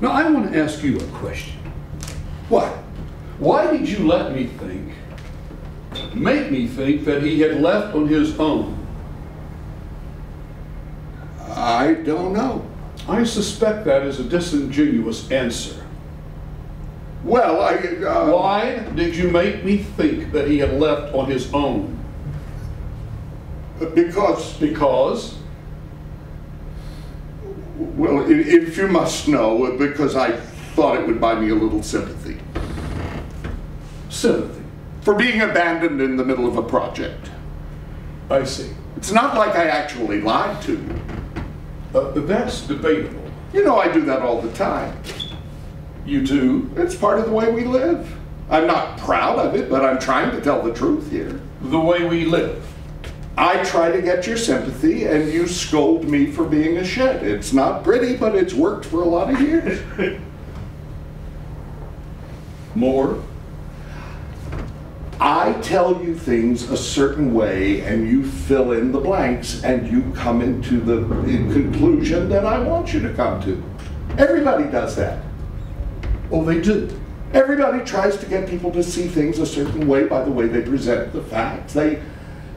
Now, I want to ask you a question. What? Why did you let me make me think that he had left on his own? I don't know. I suspect that is a disingenuous answer. Well, Why did you make me think that he had left on his own? Because? Well, if you must know, because I thought it would buy me a little sympathy. Sympathy? For being abandoned in the middle of a project. I see. It's not like I actually lied to you. That's debatable. You know I do that all the time. You do? It's part of the way we live. I'm not proud of it, but I'm trying to tell the truth here. The way we live. I try to get your sympathy, and you scold me for being a shit. It's not pretty, but it's worked for a lot of years. More? I tell you things a certain way, and you fill in the blanks, and you come into the conclusion that I want you to come to. Everybody does that. Oh, they do. Everybody tries to get people to see things a certain way by the way they present the facts. They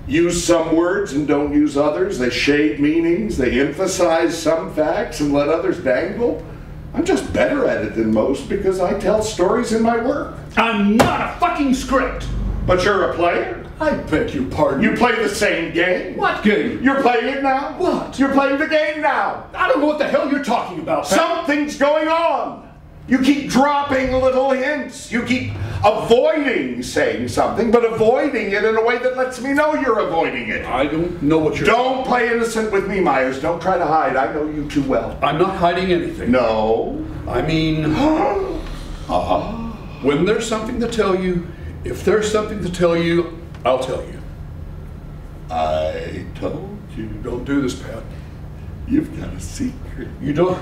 use some words and don't use others. They shade meanings. They emphasize some facts and let others dangle. I'm just better at it than most because I tell stories in my work. I'm not a fucking script. But you're a player. I beg your pardon. You play the same game. What game? You're playing it now. What? You're playing the game now. I don't know what the hell you're talking about. Something's going on. You keep dropping little hints. You keep avoiding saying something, but avoiding it in a way that lets me know you're avoiding it. I don't know what you're... Don't play innocent with me, Myers. Don't try to hide. I know you too well. I'm not hiding anything. No. I mean... When there's something to tell you, if there's something to tell you, I'll tell you. I told you. Don't do this, Pat. You've got a secret. You don't...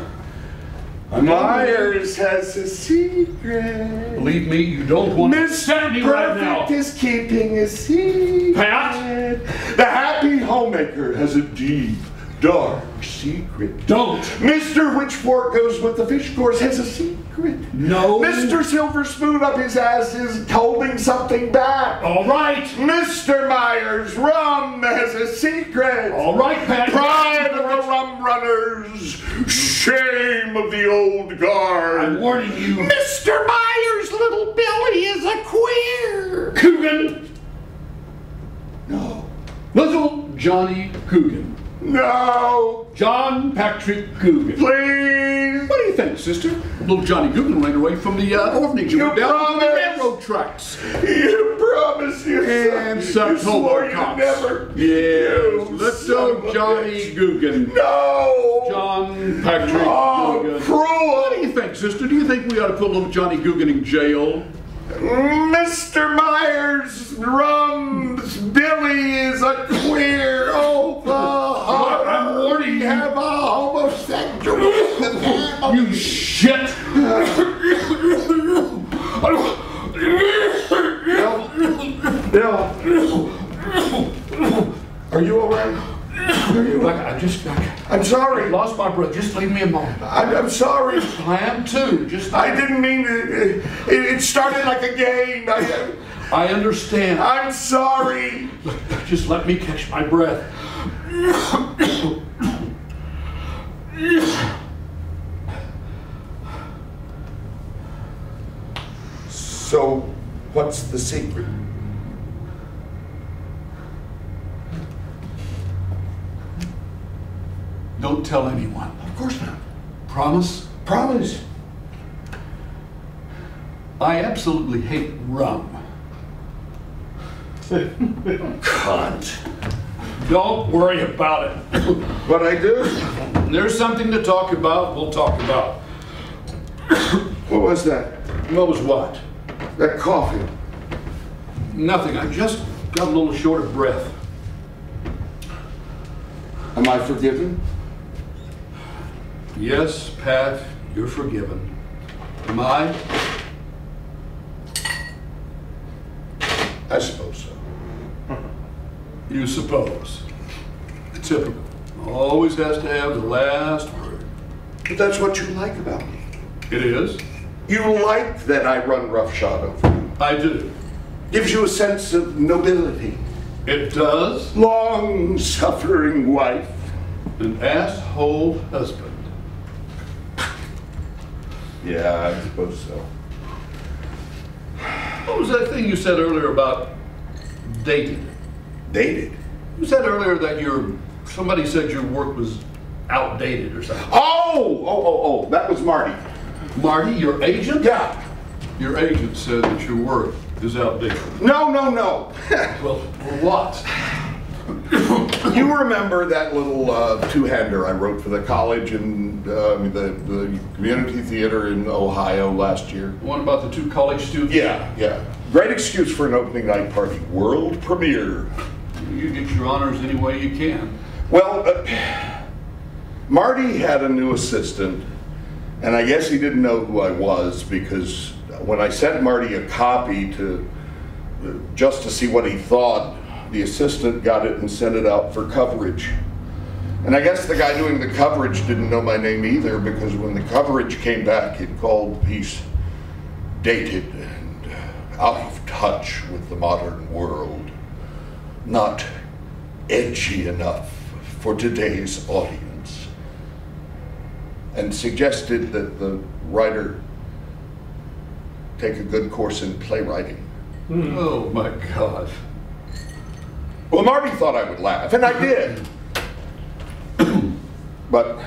Myers has a secret. Believe me, you don't want to Mr. me right now. Perfect is keeping a secret. Pat! The happy homemaker has a deep, dark secret. Don't! Mr. Which Fork Goes with the Fish Course has a secret. No. Mr. Silver Spoon up his ass is holding something back. All right. Mr. Myers Rum has a secret. All right, Pat. Pride of the rum runners. Shame of the old guard. I'm warning you. Mr. Myers' little Billy is a queer. Coogan. No. Little Johnny Coogan. No. John Patrick Coogan. Please. What do you think, sister? Little Johnny Coogan ran away from the orphanage and went down the railroad tracks. You promised And you swore you'd cops. never. Yes. Little Johnny Coogan. No. John Patrick Coogan. Cruel. What do you think, sister? Do you think we ought to put little Johnny Coogan in jail? Mr. Myers Rum's Billy is a queer. Oh, I'm warning you. Have a homosexual. You shit! Bill. Are you all right? I'm sorry. I lost my breath. Just leave me a moment. I'm sorry. I am too. I didn't mean it. It started like a game. I understand. I'm sorry. Just let me catch my breath. So, what's the secret? Don't tell anyone. Of course not. Promise? Promise. I absolutely hate rum. Cunt. Don't worry about it. What I do? There's something to talk about, we'll talk about. What was that? What was what? That coffee. Nothing. I just got a little short of breath. Am I forgiven? Yes, Pat, you're forgiven. Am I? I suppose so. You suppose. Typical. Always has to have the last word. But that's what you like about me. It is? You like that I run roughshod over you. I do. Gives you a sense of nobility. It does? Long-suffering wife. An asshole husband. Yeah, I suppose so. What was that thing you said earlier about dated? Dated? You said earlier that somebody said your work was outdated or something. Oh, that was Marty. Marty, your agent? Yeah. Your agent said that your work is outdated. No. Well, what? You remember that little two-hander I wrote for the college and the community theater in Ohio last year? One about the two college students? Yeah. Great excuse for an opening night party. World premiere. You get your honors any way you can. Well, Marty had a new assistant, and I guess he didn't know who I was because when I sent Marty a copy just to see what he thought, the assistant got it and sent it out for coverage. And I guess the guy doing the coverage didn't know my name either, because when the coverage came back, it called the piece dated and out of touch with the modern world, not edgy enough for today's audience, and suggested that the writer take a good course in playwriting. Oh my God. Well, Marty thought I would laugh, and I did. But,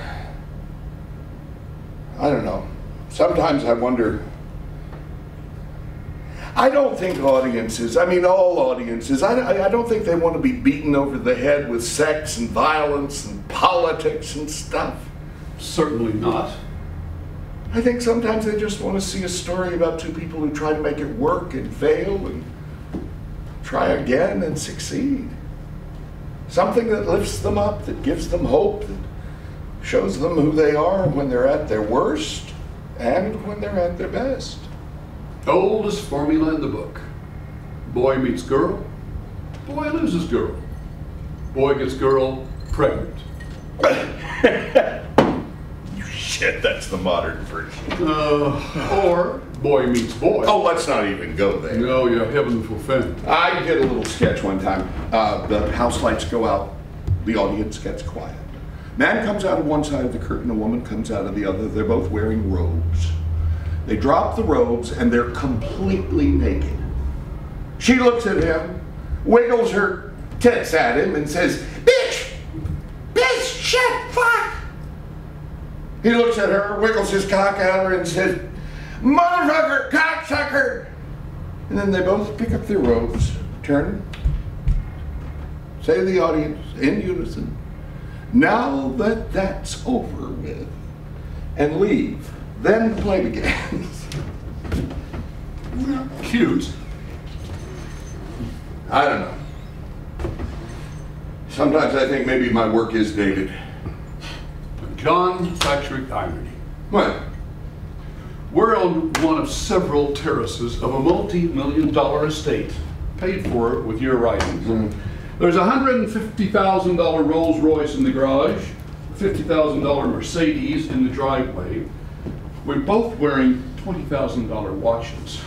I don't know. Sometimes I wonder, I don't think audiences, all audiences, I don't think they want to be beaten over the head with sex and violence and politics and stuff. Certainly not. I think sometimes they just want to see a story about two people who try to make it work and fail and try again and succeed. Something that lifts them up, that gives them hope, that shows them who they are when they're at their worst and when they're at their best. Oldest formula in the book. Boy meets girl, boy loses girl. Boy gets girl pregnant. Shit, that's the modern version. Or boy meets boy. Oh, let's not even go there. No, you heaven forfend. I did a little sketch one time. The house lights go out, the audience gets quiet. Man comes out of one side of the curtain, a woman comes out of the other. They're both wearing robes. They drop the robes and they're completely naked. She looks at him, wiggles her tits at him and says, "Bitch! Bitch! Shit! Fuck!" He looks at her, wiggles his cock at her and says, "Motherfucker! Cocksucker!" And then they both pick up their robes, turn, say to the audience in unison, "Now that that's over with," and leave. Then the play begins. Cute. I don't know. Sometimes I think maybe my work is dated. John Patrick irony. What? We're on one of several terraces of a multi-million-dollar estate, paid for with your writings. There's a $150,000 Rolls Royce in the garage, a $50,000 Mercedes in the driveway. We're both wearing $20,000 watches.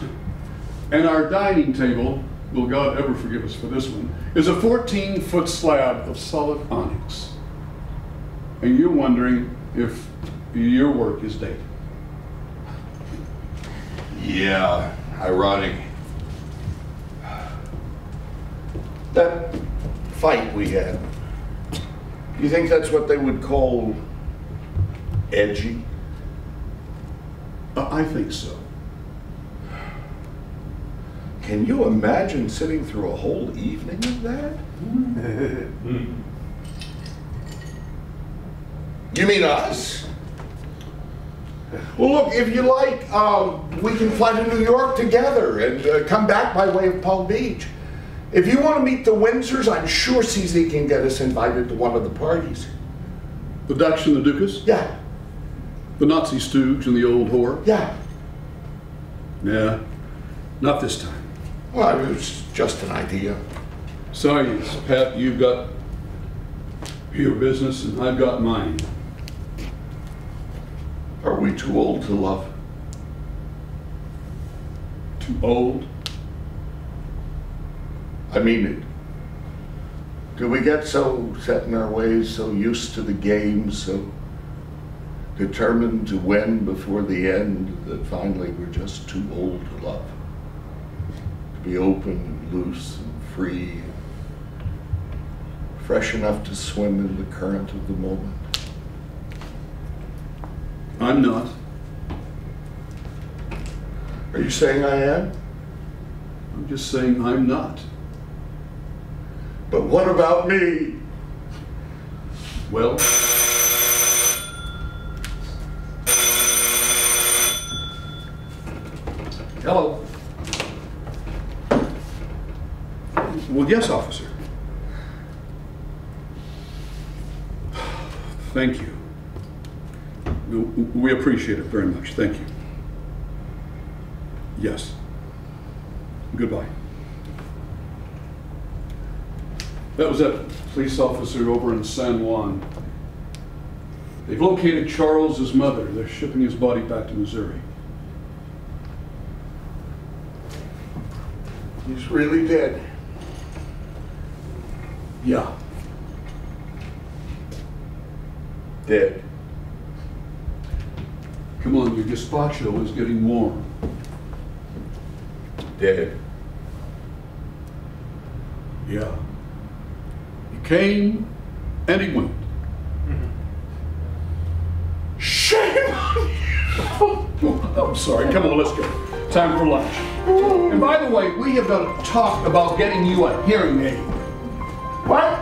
And our dining table, will God ever forgive us for this one, is a 14-foot slab of solid onyx. And you're wondering if your work is dated. Yeah, ironic. That fight we had, do you think that's what they would call edgy? I think so. Can you imagine sitting through a whole evening of that? You mean us? Well, look, if you like, we can fly to New York together and come back by way of Palm Beach. If you want to meet the Windsors, I'm sure CZ can get us invited to one of the parties. The Dutch and the Dukas? Yeah. The Nazi stooge and the old whore? Yeah. Yeah, not this time. Well, it was just an idea. Sorry, Pat, you've got your business and I've got mine. Are we too old to love? too old? I mean it. Do we get so set in our ways, so used to the game, so determined to win before the end, that finally we're just too old to love? To be open and loose and free, fresh enough to swim in the current of the moment. I'm not. Are you saying I am? I'm just saying I'm not. But what about me? Well, hello. Well, yes, officer. Thank you. We appreciate it very much. Thank you. Yes. Goodbye. That was that police officer over in San Juan. They've located Charles's mother. They're shipping his body back to Missouri. He's really dead. Yeah. Dead. Come on, your gazpacho is getting warm. Dead. Yeah. He came and he went. Shame on you! I'm sorry. Come on, let's go. Time for lunch. And by the way, we have got to talk about getting you a hearing aid. What?